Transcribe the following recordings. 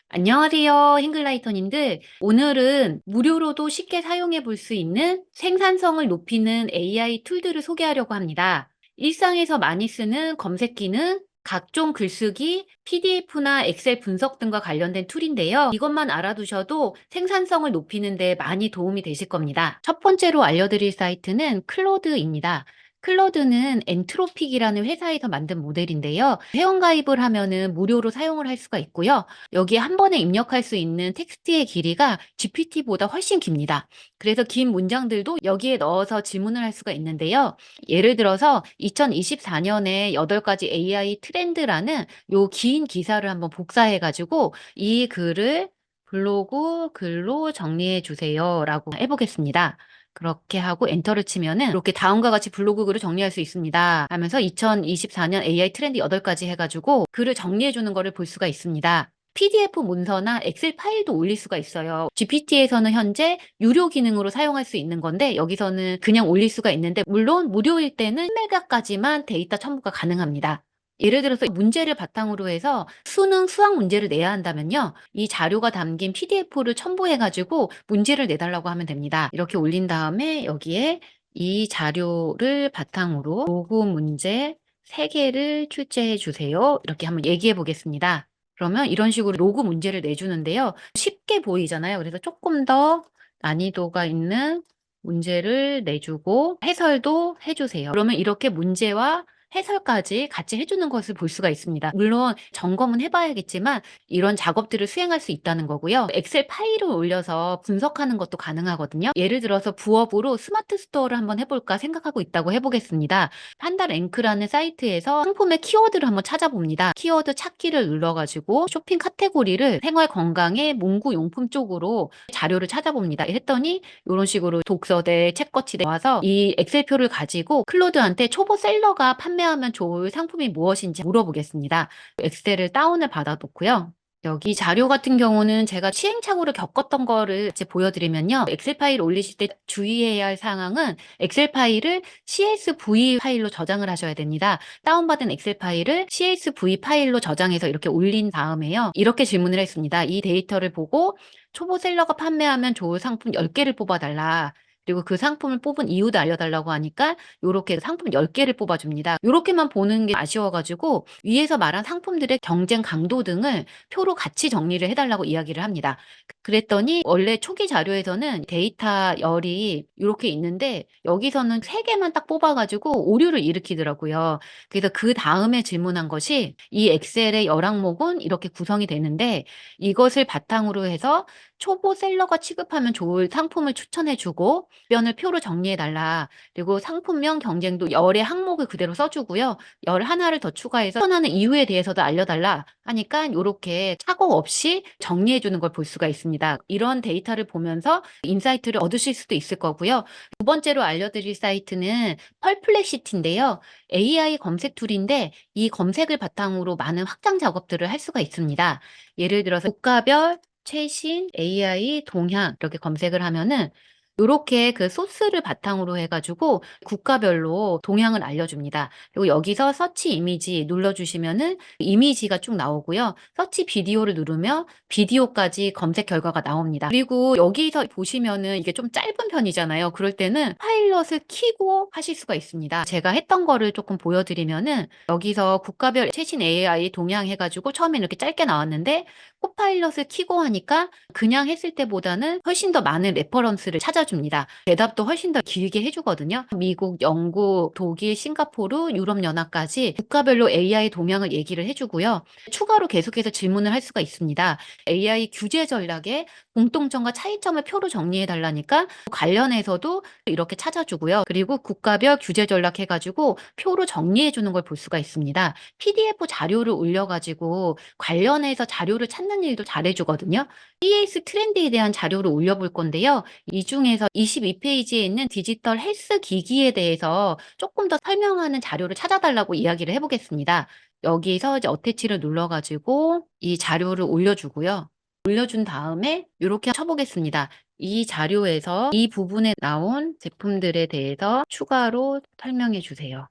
안녕하세요, 싱글라이터님들. 오늘은 무료로도 쉽게 사용해 볼 수 있는 생산성을 높이는 AI 툴들을 소개하려고 합니다. 일상에서 많이 쓰는 검색 기능, 각종 글쓰기, PDF나 엑셀 분석 등과 관련된 툴인데요. 이것만 알아두셔도 생산성을 높이는 데 많이 도움이 되실 겁니다. 첫 번째로 알려드릴 사이트는 클로드입니다. 클로드는 엔트로픽이라는 회사에서 만든 모델인데요. 회원가입을 하면은 무료로 사용을 할 수가 있고요. 여기에 한 번에 입력할 수 있는 텍스트의 길이가 GPT보다 훨씬 깁니다. 그래서 긴 문장들도 여기에 넣어서 질문을 할 수가 있는데요. 예를 들어서 2024년에 8가지 AI 트렌드라는 요 긴 기사를 한번 복사해 가지고 이 글을 블로그 글로 정리해 주세요라고 해 보겠습니다. 그렇게 하고 엔터를 치면은 이렇게 다음과 같이 블로그 글을 정리할 수 있습니다 하면서 2024년 AI 트렌드 8가지 해 가지고 글을 정리해 주는 거를 볼 수가 있습니다. PDF 문서나 엑셀 파일도 올릴 수가 있어요. GPT에서는 현재 유료 기능으로 사용할 수 있는 건데 여기서는 그냥 올릴 수가 있는데 물론 무료일 때는 1메가까지만 데이터 첨부가 가능합니다. 예를 들어서 문제를 바탕으로 해서 수능 수학 문제를 내야 한다면요. 이 자료가 담긴 PDF를 첨부해 가지고 문제를 내달라고 하면 됩니다. 이렇게 올린 다음에 여기에 이 자료를 바탕으로 로그 문제 3개를 출제해 주세요. 이렇게 한번 얘기해 보겠습니다. 그러면 이런 식으로 로그 문제를 내주는데요. 쉽게 보이잖아요. 그래서 조금 더 난이도가 있는 문제를 내주고 해설도 해주세요. 그러면 이렇게 문제와 해설까지 같이 해주는 것을 볼 수가 있습니다. 물론 점검은 해봐야겠지만 이런 작업들을 수행할 수 있다는 거고요. 엑셀 파일을 올려서 분석하는 것도 가능하거든요. 예를 들어서 부업으로 스마트 스토어를 한번 해볼까 생각하고 있다고 해보겠습니다. 판다랭크라는 사이트에서 상품의 키워드를 한번 찾아봅니다. 키워드 찾기를 눌러가지고 쇼핑 카테고리를 생활 건강에 문구 용품 쪽으로 자료를 찾아봅니다. 했더니 이런 식으로 독서대, 책거치대 와서 이 엑셀표를 가지고 클로드한테 초보 셀러가 판매하면 좋을 상품이 무엇인지 물어보겠습니다. 엑셀을 다운을 받아놓고요. 여기 자료 같은 경우는 제가 시행착오를 겪었던 거를 이제 보여드리면요. 엑셀 파일 올리실 때 주의해야 할 상황은 엑셀 파일을 CSV 파일로 저장을 하셔야 됩니다. 다운받은 엑셀 파일을 CSV 파일로 저장해서 이렇게 올린 다음에요. 이렇게 질문을 했습니다. 이 데이터를 보고 초보 셀러가 판매하면 좋을 상품 10개를 뽑아달라. 그리고 그 상품을 뽑은 이유도 알려달라고 하니까 요렇게 상품 10개를 뽑아줍니다. 요렇게만 보는 게 아쉬워가지고 위에서 말한 상품들의 경쟁 강도 등을 표로 같이 정리를 해달라고 이야기를 합니다. 그랬더니 원래 초기 자료에서는 데이터 열이 요렇게 있는데 여기서는 3개만 딱 뽑아가지고 오류를 일으키더라고요. 그래서 그 다음에 질문한 것이 이 엑셀의 열 항목은 이렇게 구성이 되는데 이것을 바탕으로 해서 초보 셀러가 취급하면 좋을 상품을 추천해주고 변을 표로 정리해달라. 그리고 상품명 경쟁도 열의 항목을 그대로 써주고요. 열 하나를 더 추가해서 추천하는 이유에 대해서도 알려달라 하니까 이렇게 착오 없이 정리해주는 걸 볼 수가 있습니다. 이런 데이터를 보면서 인사이트를 얻으실 수도 있을 거고요. 두 번째로 알려드릴 사이트는 펄플렉시티인데요. AI 검색 툴인데 이 검색을 바탕으로 많은 확장 작업들을 할 수가 있습니다. 예를 들어서 국가별 최신 AI 동향 이렇게 검색을 하면은 요렇게 그 소스를 바탕으로 해가지고 국가별로 동향을 알려줍니다. 그리고 여기서 서치 이미지 눌러주시면은 이미지가 쭉 나오고요. 서치 비디오를 누르면 비디오까지 검색 결과가 나옵니다. 그리고 여기서 보시면은 이게 좀 짧은 편이잖아요. 그럴 때는 파일럿을 켜고 하실 수가 있습니다. 제가 했던 거를 조금 보여드리면은 여기서 국가별 최신 AI 동향 해가지고 처음에 이렇게 짧게 나왔는데 코파일럿을 켜고 하니까 그냥 했을 때보다는 훨씬 더 많은 레퍼런스를 찾아줍니다. 대답도 훨씬 더 길게 해주거든요. 미국, 영국, 독일, 싱가포르, 유럽연합까지 국가별로 AI 동향을 얘기를 해주고요. 추가로 계속해서 질문을 할 수가 있습니다. AI 규제 전략의 공통점과 차이점을 표로 정리해 달라니까 관련해서도 이렇게 찾아주고요. 그리고 국가별 규제 전략 해가지고 표로 정리해 주는 걸 볼 수가 있습니다. PDF 자료를 올려가지고 관련해서 자료를 찾는 일도 잘해주거든요. CES 트렌드에 대한 자료를 올려볼 건데요. 이 중에서 22페이지에 있는 디지털 헬스 기기에 대해서 조금 더 설명하는 자료를 찾아달라고 이야기를 해보겠습니다. 여기서 이제 어태치를 눌러가지고 이 자료를 올려주고요. 올려준 다음에 이렇게 쳐보겠습니다. 이 자료에서 이 부분에 나온 제품들에 대해서 추가로 설명해 주세요.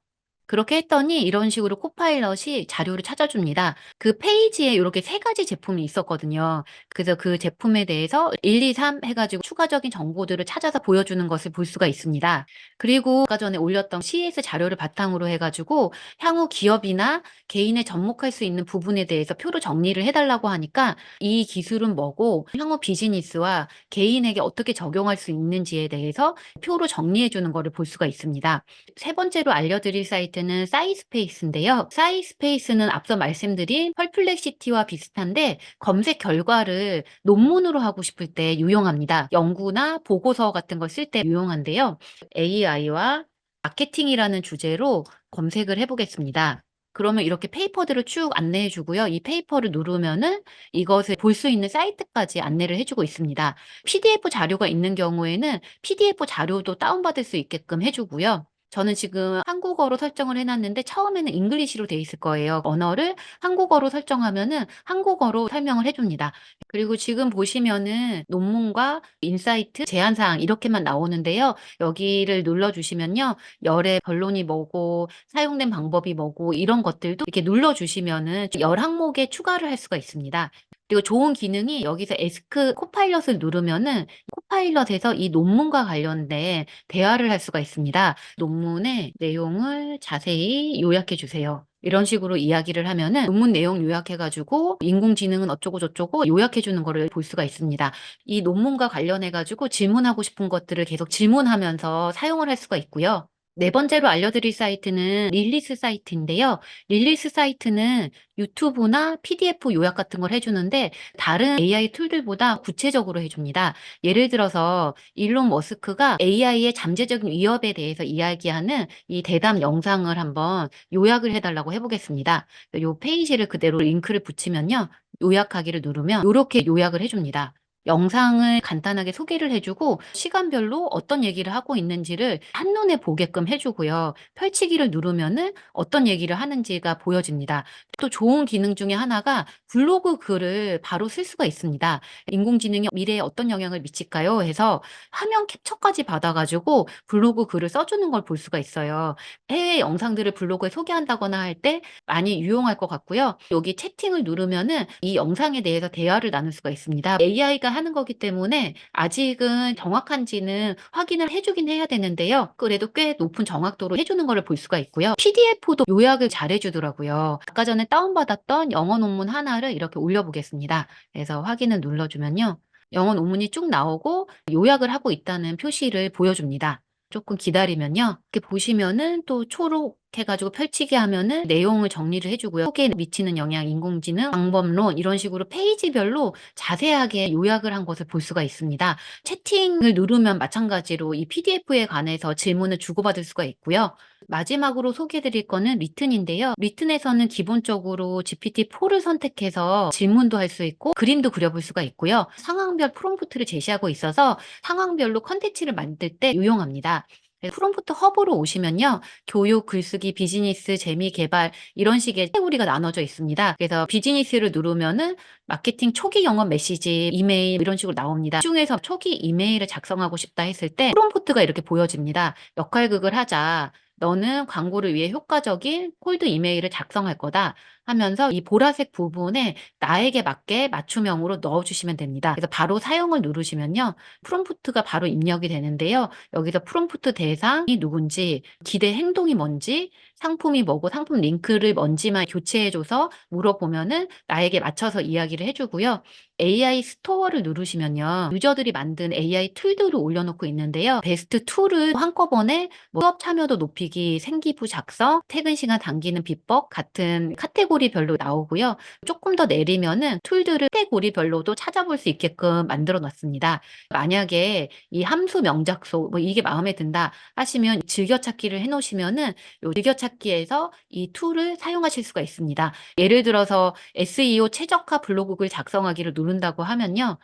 그렇게 했더니 이런 식으로 코파일럿이 자료를 찾아줍니다. 그 페이지에 이렇게 세 가지 제품이 있었거든요. 그래서 그 제품에 대해서 1, 2, 3 해가지고 추가적인 정보들을 찾아서 보여주는 것을 볼 수가 있습니다. 그리고 아까 전에 올렸던 CS 자료를 바탕으로 해가지고 향후 기업이나 개인에 접목할 수 있는 부분에 대해서 표로 정리를 해달라고 하니까 이 기술은 뭐고 향후 비즈니스와 개인에게 어떻게 적용할 수 있는지에 대해서 표로 정리해 주는 것을 볼 수가 있습니다. 세 번째로 알려드릴 사이트는 싸이스페이스인데요. 싸이스페이스는 앞서 말씀드린 펄플렉시티와 비슷한데 검색 결과를 논문으로 하고 싶을 때 유용합니다. 연구나 보고서 같은 걸 쓸 때 유용한데요. AI와 마케팅이라는 주제로 검색을 해보겠습니다. 그러면 이렇게 페이퍼들을 쭉 안내해 주고요. 이 페이퍼를 누르면은 이것을 볼 수 있는 사이트까지 안내를 해주고 있습니다. PDF 자료가 있는 경우에는 PDF 자료도 다운받을 수 있게끔 해주고요. 저는 지금 한국어로 설정을 해놨는데 처음에는 잉글리시로 돼 있을 거예요. 언어를 한국어로 설정하면은 한국어로 설명을 해줍니다. 그리고 지금 보시면은 논문과 인사이트, 제안사항 이렇게만 나오는데요. 여기를 눌러주시면요. 열의 결론이 뭐고 사용된 방법이 뭐고 이런 것들도 이렇게 눌러주시면은 열 항목에 추가를 할 수가 있습니다. 그리고 좋은 기능이 여기서 에스크 코파일럿을 누르면은 코파일럿에서 이 논문과 관련된 대화를 할 수가 있습니다. 논문의 내용을 자세히 요약해 주세요. 이런 식으로 이야기를 하면은 논문 내용 요약해 가지고 인공지능은 어쩌고 저쩌고 요약해 주는 거를 볼 수가 있습니다. 이 논문과 관련해 가지고 질문하고 싶은 것들을 계속 질문하면서 사용을 할 수가 있고요. 네 번째로 알려드릴 사이트는 릴리스 사이트인데요. 릴리스 사이트는 유튜브나 PDF 요약 같은 걸 해주는데 다른 AI 툴들보다 구체적으로 해줍니다. 예를 들어서 일론 머스크가 AI의 잠재적인 위협에 대해서 이야기하는 이 대담 영상을 한번 요약을 해달라고 해보겠습니다. 이 페이지를 그대로 링크를 붙이면요. 요약하기를 누르면 이렇게 요약을 해줍니다. 영상을 간단하게 소개를 해주고 시간별로 어떤 얘기를 하고 있는지를 한눈에 보게끔 해주고요. 펼치기를 누르면은 어떤 얘기를 하는지가 보여집니다. 또 좋은 기능 중에 하나가 블로그 글을 바로 쓸 수가 있습니다. 인공지능이 미래에 어떤 영향을 미칠까요? 해서 화면 캡처까지 받아가지고 블로그 글을 써주는 걸 볼 수가 있어요. 해외 영상들을 블로그에 소개한다거나 할 때 많이 유용할 것 같고요. 여기 채팅을 누르면은 이 영상에 대해서 대화를 나눌 수가 있습니다. AI가 하는 거기 때문에 아직은 정확한지는 확인을 해주긴 해야 되는데요. 그래도 꽤 높은 정확도로 해주는 거를 볼 수가 있고요. PDF도 요약을 잘 해주더라고요. 아까 전에 다운받았던 영어 논문 하나를 이렇게 올려보겠습니다. 그래서 확인을 눌러주면요. 영어 논문이 쭉 나오고 요약을 하고 있다는 표시를 보여줍니다. 조금 기다리면요. 이렇게 보시면은 또 초록 해가지고 펼치게 하면은 내용을 정리를 해주고요. 속에 미치는 영향, 인공지능, 방법론 이런 식으로 페이지별로 자세하게 요약을 한 것을 볼 수가 있습니다. 채팅을 누르면 마찬가지로 이 PDF에 관해서 질문을 주고받을 수가 있고요. 마지막으로 소개해드릴 거는 리튼인데요. 리튼에서는 기본적으로 GPT-4를 선택해서 질문도 할 수 있고 그림도 그려볼 수가 있고요. 상황별 프롬프트를 제시하고 있어서 상황별로 컨텐츠를 만들 때 유용합니다. 프롬프트 허브로 오시면요. 교육, 글쓰기, 비즈니스, 재미, 개발 이런 식의 카테고리가 나눠져 있습니다. 그래서 비즈니스를 누르면은 마케팅 초기 영업 메시지, 이메일 이런 식으로 나옵니다. 그 중에서 초기 이메일을 작성하고 싶다 했을 때 프롬프트가 이렇게 보여집니다. 역할극을 하자. 너는 광고를 위해 효과적인 콜드 이메일을 작성할 거다 하면서 이 보라색 부분에 나에게 맞게 맞춤형으로 넣어주시면 됩니다. 그래서 바로 사용을 누르시면요. 프롬프트가 바로 입력이 되는데요. 여기서 프롬프트 대상이 누군지, 기대 행동이 뭔지, 상품이 뭐고 상품 링크를 뭔지만 교체해줘서 물어보면은 나에게 맞춰서 이야기를 해주고요. AI 스토어를 누르시면요. 유저들이 만든 AI 툴들을 올려놓고 있는데요. 베스트 툴을 한꺼번에 수업 참여도 높이기, 생기부 작성, 퇴근 시간 당기는 비법 같은 카테고리별로 나오고요. 조금 더 내리면은 툴들을 카테고리별로도 찾아볼 수 있게끔 만들어 놨습니다. 만약에 이 함수 명작소 뭐 이게 마음에 든다 하시면 즐겨찾기를 해놓으시면은 요 즐겨찾기에서 이 툴을 사용하실 수가 있습니다. 예를 들어서 SEO 최적화 블로그를 작성하기를 누른다고 하면요.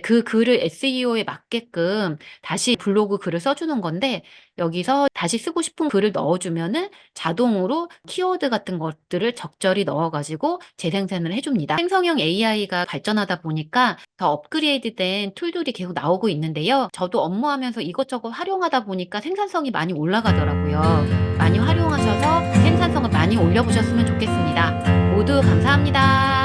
그 글을 SEO에 맞게끔 다시 블로그 글을 써주는 건데 여기서 다시 쓰고 싶은 글을 넣어주면은 자동으로 키워드 같은 것들을 적절히 넣어가지고 재생산을 해줍니다. 생성형 AI가 발전하다 보니까 더 업그레이드된 툴들이 계속 나오고 있는데요. 저도 업무하면서 이것저것 활용하다 보니까 생산성이 많이 올라가더라고요. 많이 활용하셔서 생산성을 많이 올려보셨으면 좋겠습니다. 모두 감사합니다.